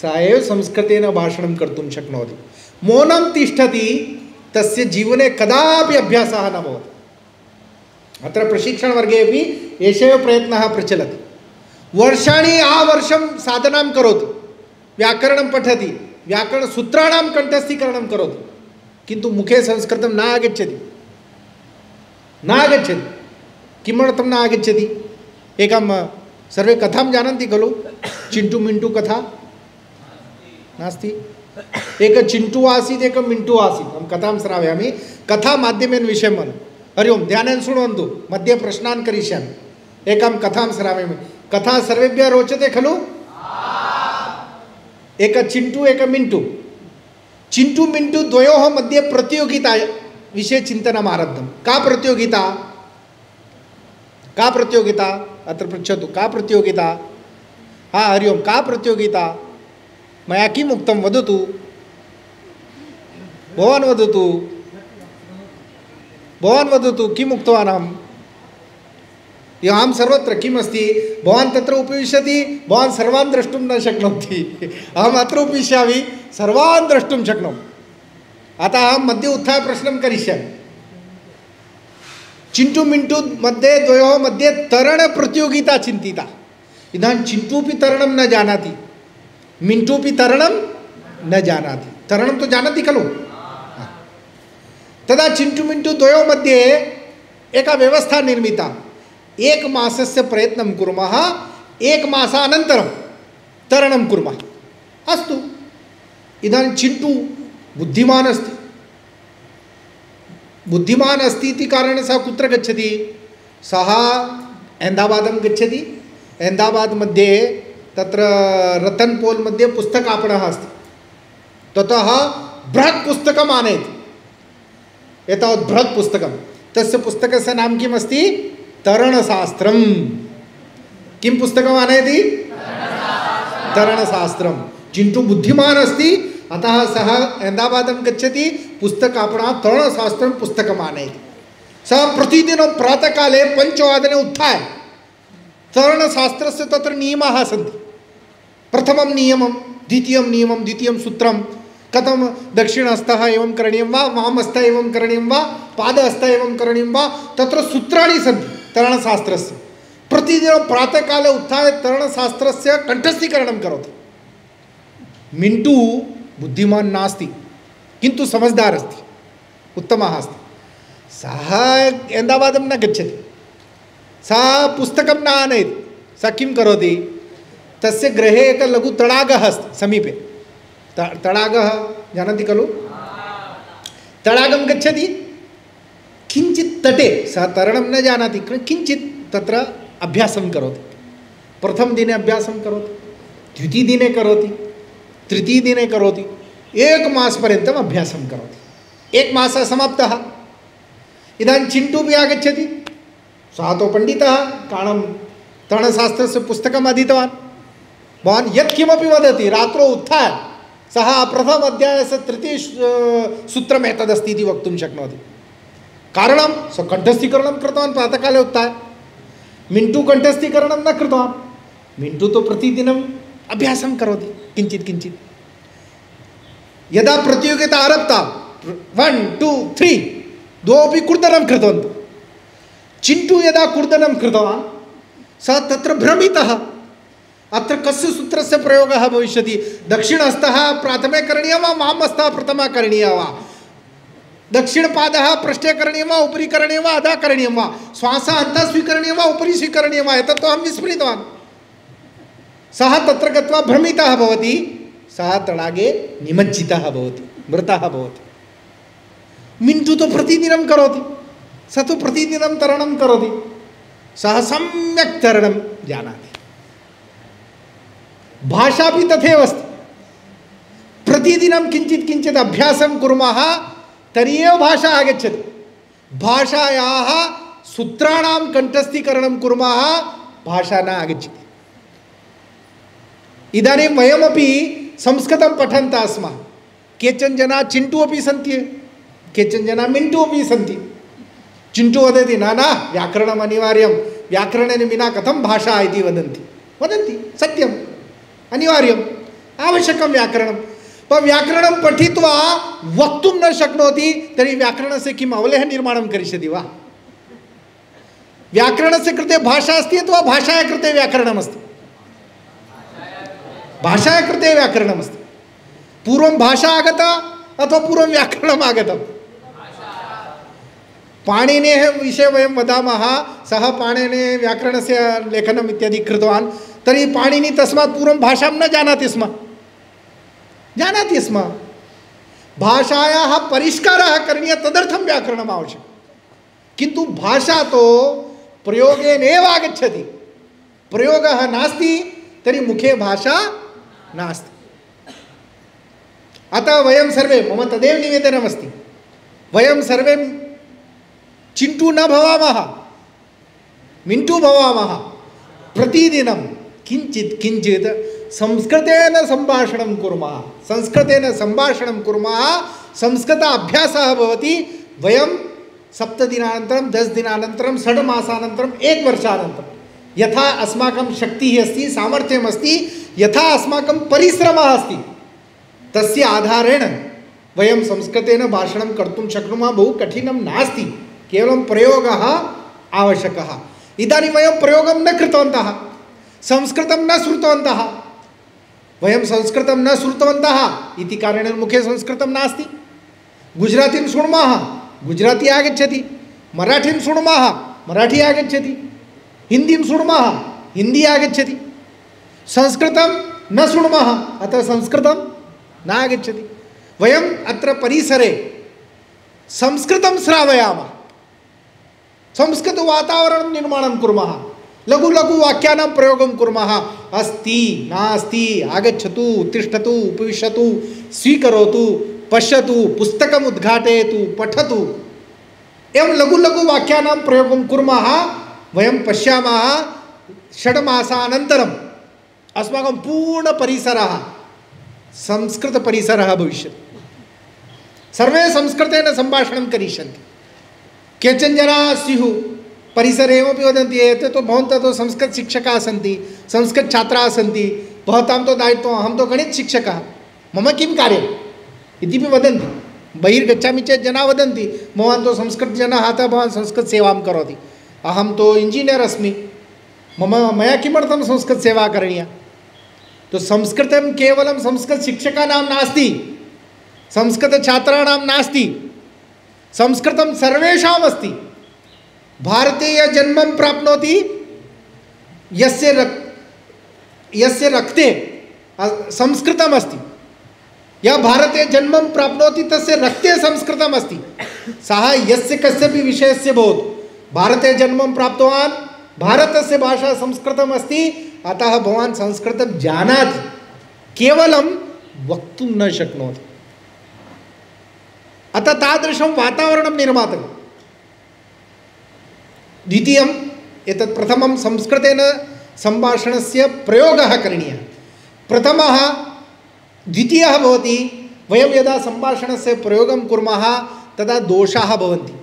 सः एव संस्कृतेन भाषणं कर्तुं शक्नोति। मौनं तिष्ठति, तस्य जीवने कदापि अभ्यासः न भवति। अत्र प्रशिक्षणवर्गे अपि एषः एव प्रयत्नः प्रचलति। वर्षाणि आवर्षं साधनां करोतु, व्याकरणं पठति, व्याकरणसूत्राणां कण्ठस्थीकरणं करोति, किन्तु मुखे संस्कृतं न आगच्छति, न आगच्छति। किमर्थं न आगच्छति? एकं सर्वे कथां जानन्ति खलु, चिण्टु मिण्टु कथा नास्ति? एक चिण्टु आसीत्, एक मिण्टु आसीत्। अहं कथां श्रावयामि, कथा माध्यमेन विषयं वदामि। हरि ओं, ध्यानेन शृण्वन्तु, मध्ये प्रश्नान् करिष्यामि। एकां कथां श्रावयामि। कथा सर्वेभ्यः रोचते खलु? एक चिण्टु एक मिण्टु, चिण्टु मिण्टु द्वयोः मध्ये प्रतियोगिता विषये चिन्तनम् आरब्धं। का प्रतियोगिता? का प्रतियोगिता? अत्र पृच्छतु, का प्रतियोगिता? हाँ, हरि ओं, का प्रतियोगिता? मया किम् उक्तं वदतु, भवान् वदतु, भवान् वदतु, किम् उक्तवान् अहम्? अहं सर्वत्र किम् अस्ति, भवान् तत्र उपविशति, भवान् सर्वान् द्रष्टुं न शक्नोति, अहम् अत्र उपविशामि, सर्वान् द्रष्टुं शक्नोमि। अतः अहं मध्ये उत्थाय प्रश्नं करिष्यामि। चिण्टु मिण्टु मध्ये द्वयोः मध्ये तरणप्रतियोगिता चिन्तिता। इदानीं चिण्टुपि तरणं न जानाति, मिण्टुपि तरणं न जानाति। तरणं तु जानाति खलु? तदा चिण्टु मिण्टु द्वयोः मध्ये एका व्यवस्था निर्मिता। एक मासस्य प्रयत्नं कुर्मः, एक मासानन्तरं तरणं कुर्मः। अस्तु, इदानीं चिण्टु बुद्धिमान् अस्ति, बुद्धिमान् अस्ति इति कारणेन सः कुत्र गच्छति? सः अहमदाबादं गच्छति। अहमदाबाद मध्ये तत्र रतन पोल मध्ये पुस्तकापणः अस्ति, ततः बृहत् पुस्तकम् आनयति। एतावत् बृहत् पुस्तकं, तस्य पुस्तकस्य नाम किम् अस्ति? तरणशास्त्रम्। किं पुस्तकम् आनयति? तरणशास्त्रं। चिण्टु बुद्धिमान् अस्ति, अतः सः अहमदाबादं गच्छति, पुस्तकापणात् तरणशास्त्रं पुस्तकम् आनयति। सः प्रतिदिनं प्रातःकाले 5 वादने उत्थाय तरणशास्त्रस्य तत्र नियमाः सन्ति। प्रथमं नियमं, द्वितीयं नियमं, द्वितीयं सूत्रं, कथं दक्षिणहस्तः एवं करणीयं वा, वामहस्तः एवं करणीयं वा, पादहस्तः एवं करणीयं वा, तत्र सूत्राणि सन्ति तरणशास्त्रस्य। प्रतिदिनं प्रातःकाले उत्थाय तरणशास्त्रस्य कण्ठस्थीकरणं करोति। मिण्टु बुद्धिमान् नास्ति, किन्तु समझदार अस्ति, उत्तमः अस्ति। सः अहमदाबादं न गच्छति, सः पुस्तकं न आनयति। सः किं करोति? तस्य गृहे एकः लघु तडागः अस्ति समीपे। तडागः जानन्ति खलु? तडागं गच्छति, किञ्चित् तटे, सः तरणं न जानाति, किञ्चित् तत्र अभ्यासं करोति। प्रथमदिने अभ्यासं करोति, द्वितीयदिने करोति, तृतीयदिने करोति, 1 मासपर्यन्तम् अभ्यासं करोति। 1 मासः समाप्तः। इदानीं चिण्टुपि आगच्छति, सः तु पण्डितः, कारणं तरणशास्त्रस्य पुस्तकम् अधीतवान्। भवान् यत्किमपि वदति, रात्रौ उत्थाय सः प्रथम अध्यायस्य 3 सूत्रम् एतदस्ति इति वक्तुं शक्नोति। कारणं सः कण्ठस्थीकरणं कृतवान् प्रातःकाले उत्थाय। मिण्टु कण्ठस्थीकरणं न कृतवान्। मिण्टु तु प्रतिदिनम् अभ्यासं करोति किञ्चित् किञ्चित्। यदा प्रतियोगिता आरब्धा 1 2 3 द्वौपि कूर्दनं कृतवन्तः। चिण्टु यदा कूर्दनं कृतवान्, सः तत्र भ्रमितः। अत्र कस्य सूत्रस्य प्रयोगः भविष्यति? दक्षिणहस्तः प्रथमे करणीयः वा, वामहस्तः प्रथमः करणीयः वा, दक्षिणपादः पृष्ठे करणीयः वा, उपरि करणीयः वा, अधः करणीयः वा, श्वासः अन्तः स्वीकरणीयः वा, उपरि स्वीकरणीयः वा, एतत् अहं विस्मृतवान्। सः तत्र गत्वा भ्रमितः भवति, सः तडागे निमज्जितः भवति, मृतः भवति। मिण्टु तु प्रतिदिनं करोति, सः तु प्रतिदिनं तरणं करोति, सः सम्यक् तरणं जानाति। भाषा भी तथैव अस्ति। प्रतिदिनं किञ्चित् किञ्चित् अभ्यासं कुर्मः, तर्हि एव भाषा आगच्छति। भाषायाः सूत्राणां कण्ठस्थीकरणं कुर्मः, भाषा न आगच्छति। इदानीं वयमपि संस्कृतं पठन्तः स्मः। केचन जनाः चिण्टु अपि सन्ति, केचन जनाः मिण्टु अपि सन्ति। चिण्टु वदति न न व्याकरणम् अनिवार्यं, व्याकरणेन विना कथं भाषा इति वदन्ति। सत्यम्, अनिवार्यम्, आवश्यकं व्याकरणं। व्याकरणं पठित्वा वक्तुं न शक्नोति, तर्हि व्याकरणस्य किम् अवलेहः निर्माणं करिष्यति वा? व्याकरणस्य कृते भाषा अस्ति अथवा भाषायाः कृते व्याकरणमस्ति? भाषा कृते व्याकरणमस्ति। पूर्वं भाषा आगता अथवा पूर्वं व्याकरणम् आगतम्? पाणिनेः विषये वयं वदामः, सः पाणिनेः व्याकरणस्य लेखनम् इत्यादि कृतवान्, तर्हि पाणिनि तस्मात् पूर्वं भाषां न जानाति स्म, जानाति स्म। भाषायाः परिष्कारः करणीयः, तदर्थं व्याकरणम् आवश्यकं। किन्तु भाषा तो प्रयोगेनैव आगच्छति, प्रयोगः नास्ति तर्हि मुखे भाषा नास्ति। अतः वयं सर्वे, मम तदेव निवेदनमस्ति, वयं सर्वे चिंटू न भवामः, मिंटू भवामः। प्रतिदिनं किंचित किंचित संस्कृतेन संभाषणं कुर्मः, संस्कृतेन संभाषणं कुर्मः, संस्कृत अभ्यासः भवति। वयं 7 दिनानन्तरं 10 दिनानन्तरं 6 मासानन्तरं 1 वर्षानन्तरं यथा अस्माकं शक्तिः अस्ति, सामर्थ्यम् अस्ति, यथा अस्माकं परिश्रमः अस्ति, तस्य आधारेण वयं संस्कृतेन भाषणं कर्तुं शक्नुमः। बहु कठिनं नास्ति, केवलं प्रयोगः आवश्यकः। इदानीं वयं प्रयोगं न कृतवन्तः, संस्कृतं न श्रुतवन्तः, वयं संस्कृतं न श्रुतवन्तः इति कारणेन मुखे संस्कृतं नास्ति। गुजरातीं शृणुमः, गुजराती आगच्छति, मराठीं शृणुमः, मराठी आगच्छति, हिन्दीं शृणुमः, हिन्दी आगच्छति। संस्कृतं न शृणुमः, अतः संस्कृतं न आगच्छति। वयम् अत्र परिसरे संस्कृतं श्रावयामः, संस्कृतवातावरणं निर्माणं कुर्मः, लघु लघु वाक्यानां प्रयोगं कुर्मः। अस्ति नास्ति, आगच्छतु, उत्तिष्ठतु, उपविशतु, स्वीकरोतु, पश्यतु, पुस्तकम् उद्घाटयतु, पठतु, एवं लघु लघु वाक्यानां प्रयोगं कुर्मः। वयं पश्यामः 6 मासानन्तरम् अस्माकं पूर्णपरिसरः संस्कृतपरिसरः भविष्यति। सर्वे संस्कृतेन सम्भाषणं करिष्यन्ति। केचन जनाः स्युः परिसरे एवमपि वदन्ति, एते तो भवन्तः तो संस्कृतशिक्षकाः सन्ति, संस्कृतछात्राः सन्ति, भवतां तो दायित्वम्, अहं तो गणितशिक्षकः, मम किं कार्यम् इति वदन्ति। बहिर्गच्छामि चेत् जनाः वदन्ति, भवान् तो संस्कृतजनः, अतः भवान् संस्कृतसेवां करोति, अहं तो इंजीनियर् अस्मि, मया किमर्थं संस्कृतसेवा करणीया। तो संस्कृतं केवलं संस्कृतशिक्षकानां नास्ति, संस्कृतछात्राणां नास्ति, संस्कृतं सर्वेषाम् अस्ति। भारते यः जन्मं प्राप्नोति, यस्य रक्ते संस्कृतम् अस्ति, यः भारते जन्मं प्राप्नोति तस्य रक्ते संस्कृतम् अस्ति। सः यस्य कस्यपि विषयस्य भवतु, भारते जन्मं प्राप्तवान्, भारतस्य भाषा संस्कृतम् अस्ति, अतः भवान् संस्कृतं जानाति, केवलं वक्तुं न शक्नोति। अतः तादृशं वातावरणं निर्मातव्यं। द्वितीयम्, एतत् प्रथमं संस्कृतेन सम्भाषणस्य प्रयोगः करणीयः, प्रथमः। द्वितीयः भवति, वयं यदा सम्भाषणस्य प्रयोगं कुर्मः तदा दोषाः भवन्ति,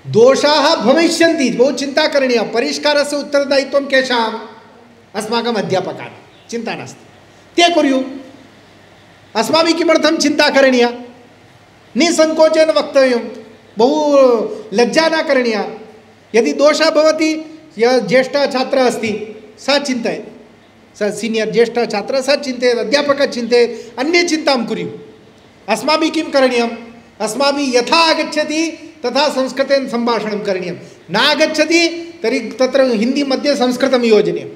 दोषाः भविष्यन्ति, बहु चिन्ता करणीया। परिष्कारस्य उत्तरदायित्वं केषाम्? अस्माकम् अध्यापकानां, चिन्ता नास्ति, ते कुर्युः। अस्माभिः किमर्थं चिन्ता करणीया? निसंकोचेन वक्तव्यं, बहु लज्जा न करणीया। यदि दोषः भवति, यः ज्येष्ठः छात्रः अस्ति सः चिन्तयेत्, सः सीनियर् ज्येष्ठः छात्रः सः चिन्तयेत्, अध्यापकः चिन्तयेत्, अन्ये चिन्तां कुर्युः। अस्माभिः किं करणीयम्? अस्माभिः यथा आगच्छति तथा संस्कृतेन सम्भाषणं करणीयं। न आगच्छति तर्हि तत्र हिन्दी मध्ये संस्कृतं योजनीयं,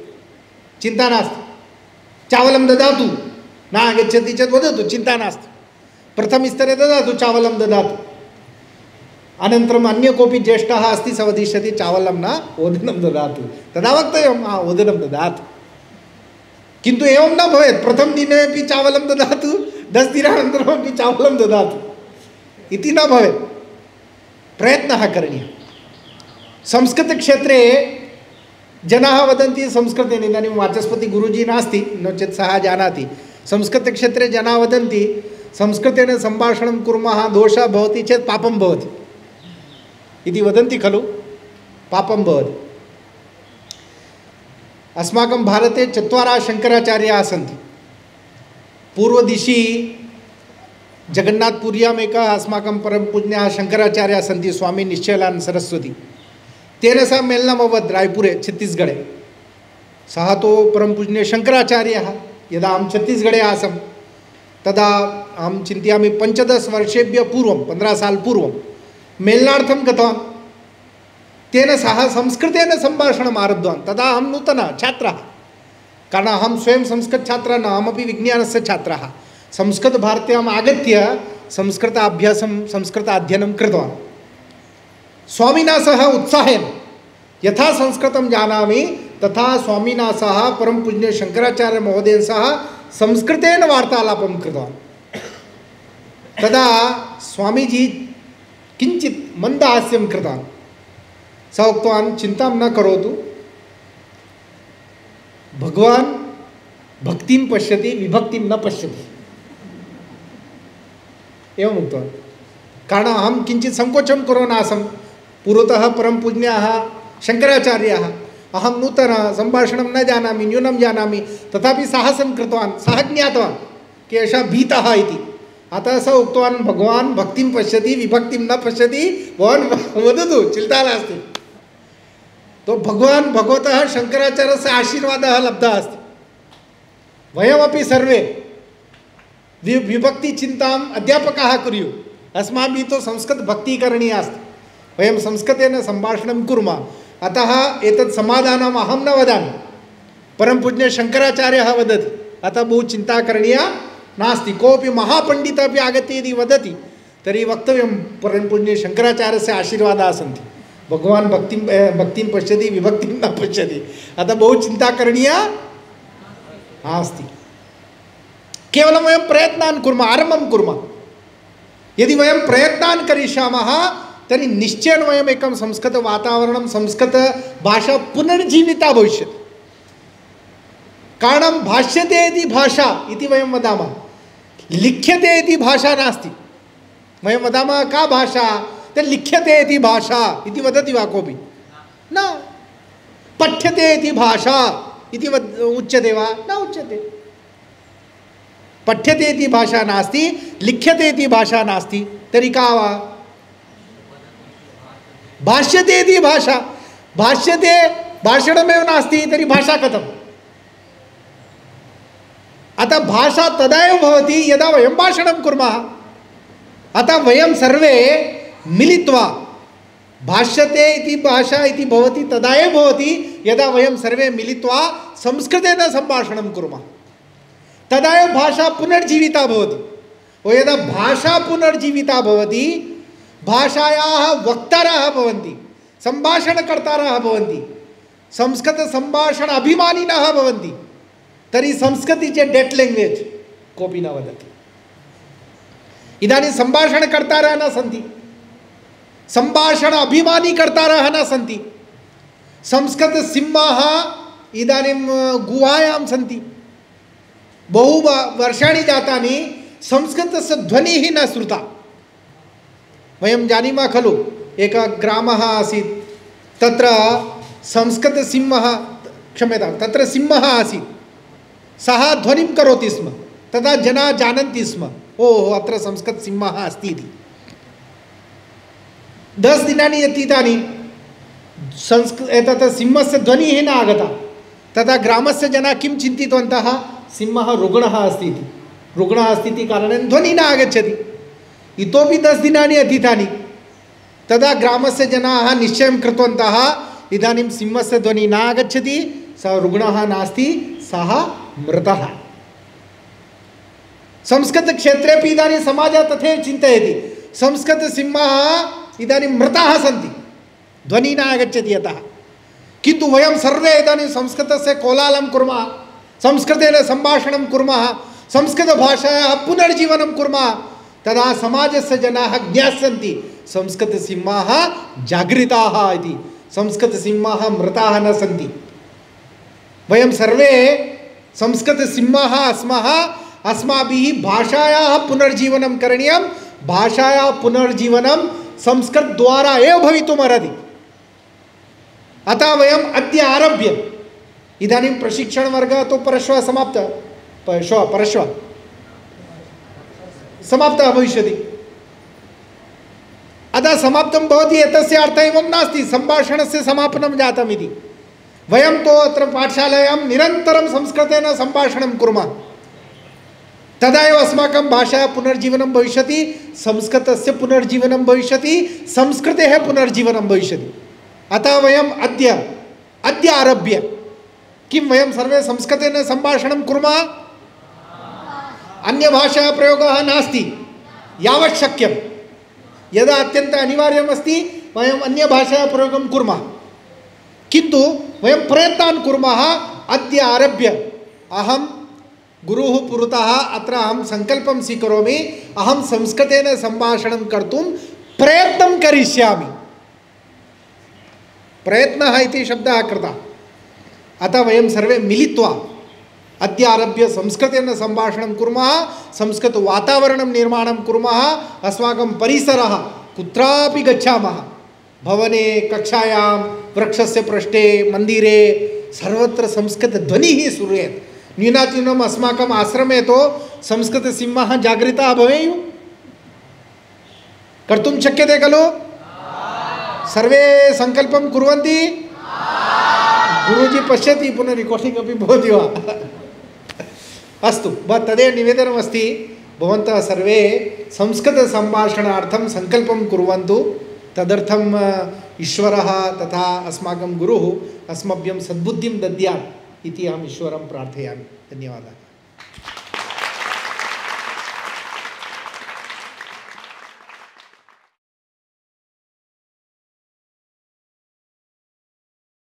चिन्ता नास्ति। चावलं ददातु, न आगच्छति चेत् वदतु, चिन्ता नास्ति। प्रथमस्तरे ददातु, चावलं ददातु। अनन्तरम् अन्य कोऽपि ज्येष्ठः अस्ति, सः वदिष्यति, चावलं न, ओदनं ददातु। तदा वक्तव्यं, ओदनं ददातु। किन्तु एवं न भवेत्, प्रथमदिने अपि चावलं ददातु, 10 दिनानन्तरमपि चावलं ददातु इति न भवेत्। प्रयत्नः करणीयः। संस्कृतक्षेत्रे जनाः वदन्ति संस्कृतेन, इदानीं वाचस्पति गुरुजी नास्ति, नो चेत् सः जानाति। संस्कृतक्षेत्रे जनाः वदन्ति संस्कृतेन सम्भाषणं कुर्मः, दोषः भवति चेत् पापं भवति इति वदन्ति खलु, पापं भवति। अस्माकं भारते 4 शङ्कराचार्याः सन्ति। पूर्वदिशि जगन्नाथपुर्याम् एकः अस्माकं परमपूज्याः शङ्कराचार्याः सन्ति, स्वामी निश्चलानन्द सरस्वती। तेन सह मेलनम् अभवत् रायपुरे, छत्तीसगढ़े। सः तो परमपूज्य शङ्कराचार्यः, यदा अहं छत्तीसगढे आसं तदा अहं चिन्तयामि 15 वर्षेभ्यः पूर्वं 15 साल् पूर्वं मेलनार्थं गतवान्। तेन सह संस्कृतेन सम्भाषणम् आरब्धवान्। तदा अहं नूतनः छात्रः, कारण अहं स्वयं संस्कृतछात्रः न, अहमपि विज्ञानस्य छात्रः। संस्कृतभारत्याम् आगत्य संस्कृताभ्यासं संस्कृताध्ययनं कृतवान्। स्वामिना सह उत्साहेन यथा संस्कृतं जानामि तथा स्वामिना सह परम पूज्य शंकराचार्य महोदयेन सह संस्कृतेन वार्तालापं कृतवान्। तदा स्वामीजी किञ्चित् मन्दहास्यं कृतवान्। सः उक्तवान्, चिन्तां न करोतु, भगवान् भक्तिं पश्यति, विभक्तिं न पश्यति। एवम् उक्तवान्। कारण अहं किञ्चित् सङ्कोचं कुर्वन् आसम्। पूर्वतः परम पूज्याः शंकराचार्याः, अहं नूतनः, सम्भाषणं न जानामि, न्यूनं जानामि, तथापि साहसं कृतवान्। सः ज्ञातवान् कि एषः भीतः इति। अतः सः उक्तवान्, भगवान् भक्तिं पश्यति, विभक्तिं न पश्यति, भवान् वदतु, चिन्ता नास्ति। तो भगवान् भगवतः शंकराचार्यस्य आशीर्वादः लब्धः अस्ति। वयमपि सर्वे विभक्तिचिन्ताम् अध्यापकाः कुर्युः। अस्माभिः तु संस्कृतभक्तिः करणीया अस्ति। वयं संस्कृतेन सम्भाषणं कुर्मः। अतः एतत् समाधानम् अहं न वदामि, परम पूज्य शंकराचार्यः वदति। अतः बहु चिन्ता करणीया नास्ति। कोऽपि महापण्डितः अपि आगत्य यदि वदति तर्हि वक्तव्यं परम पूज्य शंकराचार्यस्य आशीर्वादाः सन्ति। भगवान् भक्तिं पश्यति, विभक्तिं न पश्यति। अतः बहु चिन्ता करणीया नास्ति। केवलं वयं प्रयत्नान् कुर्मः, आरम्भं कुर्मः। यदि वयं प्रयत्नान् करिष्यामः तर्हि निश्चयेन वयम् एकं संस्कृतवातावरणं, संस्कृतभाषा पुनर्जीविता भविष्यति। कारणं भाष्यते इति भाषा इति वयं वदामः, लिख्यते इति भाषा नास्ति। वयं वदामः का भाषा, तत् लिख्यते इति भाषा इति वदति वा कोऽपि? न। पठ्यते इति भाषा इति उच्यते वा? न उच्यते। पठ्यते इति भाषा नास्ति, लिख्यते इति भाषा नास्ति, तर्हि का वा? भाष्यते इति भाषा। भाष्यते भाषणमेव नास्ति, तर्हि भाषा कथम्? अतः भाषा तदा एव भवति यदा वयं भाषणं कुर्मः। अतः वयं सर्वे मिलित्वा, भाष्यते इति भाषा इति भवति तदा एव भवति यदा वयं सर्वे मिलित्वा संस्कृतेन सम्भाषणं कुर्मः। तदा एव भाषा पुनर्जीविता भवति। यदा भाषा पुनर्जीविता भवति, भाषायाः वक्तारः भवन्ति, सम्भाषणकर्तारः भवन्ति, संस्कृतसम्भाषण अभिमानिनः भवन्ति, तर्हि Sanskrit is a dead language, कोऽपि न वदति। इदानीं सम्भाषणकर्तारः न सन्ति, सम्भाषण अभिमानीकर्तारः न सन्ति। संस्कृतसिंहाः इदानीं गुहायां सन्ति। बहु वर्षाणि जातानि, संस्कृतस्य ध्वनिः न श्रुता। वयं जानीमः खलु, एकः ग्रामः आसीत्, तत्र संस्कृतसिंहः, क्षम्यतां, तत्र सिंहः आसीत्। सः ध्वनिं करोति स्म। तदा जनाः जानन्ति स्म, ओहो अत्र संस्कृतसिंहः अस्ति इति। 10 दिनानि अतीतानि, एतत् सिंहस्य ध्वनिः न आगता। तदा ग्रामस्य जनाः किं चिन्तितवन्तः, सिंहः रुग्णः अस्ति इति। रुग्णः अस्ति इति कारणेन ध्वनिः न आगच्छति। इतोपि 10 दिनानि अतीतानि, तदा ग्रामस्य जनाः निश्चयं कृतवन्तः, इदानीं सिंहस्य ध्वनिः न आगच्छति, सः रुग्णः नास्ति, सः मृतः। संस्कृतक्षेत्रेपि इदानीं समाजः तथैव चिन्तयति, संस्कृतसिंहाः इदानीं मृताः सन्ति, ध्वनिः न आगच्छति यतः। किन्तु वयं सर्वे इदानीं संस्कृतस्य कोलाहलं कुर्मः, संस्कृतेन सम्भाषणं कुर्मः, संस्कृतभाषायाः पुनर्जीवनं कुर्मः, तदा समाजस्य जनाः ज्ञास्यन्ति संस्कृतसिंहाः जागृताः इति, संस्कृतसिंहाः मृताः न सन्ति। वयं सर्वे संस्कृतसिंहाः अस्मः। अस्माभिः भाषायाः पुनर्जीवनं करणीयं। भाषायाः पुनर्जीवनं संस्कृतद्वारा एव भवितुमर्हति। अतः वयम् अद्य आरभ्य, इदानीं प्रशिक्षणवर्गः तु परश्वः समाप्तः, परश्वः समाप्तः भविष्यति। अतः समाप्तं भवति, एतस्य अर्थः एवं नास्ति सम्भाषणस्य समापनं जातम् इति। वयं तो अत्र पाठशालायां निरन्तरं संस्कृतेन सम्भाषणं कुर्मः, तदा एव अस्माकं भाषा पुनर्जीवनं भविष्यति, संस्कृतस्य पुनर्जीवनं भविष्यति, संस्कृतेः पुनर्जीवनं भविष्यति। अतः वयम् अद्य आरभ्य किं वयं सर्वे संस्कृतेन सम्भाषणं कुर्मः, अन्यभाषाप्रयोगः नास्ति यावत् शक्यं। यदा अत्यन्त अनिवार्यम् अस्ति वयम् अन्यभाषाप्रयोगं कुर्मः, किन्तु वयं प्रयत्नान् कुर्मः। अद्य आरभ्य अहं गुरुः पुरतः अत्र अहं सङ्कल्पं स्वीकरोमि, अहं संस्कृतेन सम्भाषणं कर्तुं प्रयत्नं करिष्यामि। प्रयत्नः इति शब्दः कृतः। अतः वयं सर्वे मिलित्वा अद्य आरभ्य संस्कृतेन सम्भाषणं कुर्मः, संस्कृतवातावरणं निर्माणं कुर्मः। अस्माकं परिसरः कुत्रापि गच्छामः, भवने, कक्षायां, वृक्षस्य पृष्ठे, मन्दिरे, सर्वत्र संस्कृतध्वनिः श्रूयेत्। न्यूनातिन्यूनम् अस्माकम् आश्रमे तो संस्कृतसिंहः जागृतः भवेयुः। कर्तुं शक्यते खलु? सर्वे सङ्कल्पं कुर्वन्ति? गुरुजी पश्यति, पुनः रिकार्डिङ्ग् अपि भवति वा? अस्तु, तदेव निवेदनमस्ति। भवन्तः सर्वे संस्कृतसम्भाषणार्थं सङ्कल्पं कुर्वन्तु। तदर्थम् ईश्वरः तथा अस्माकं गुरुः अस्मभ्यं सद्बुद्धिं दद्यात् इति अहम् ईश्वरं प्रार्थयामि। धन्यवादः।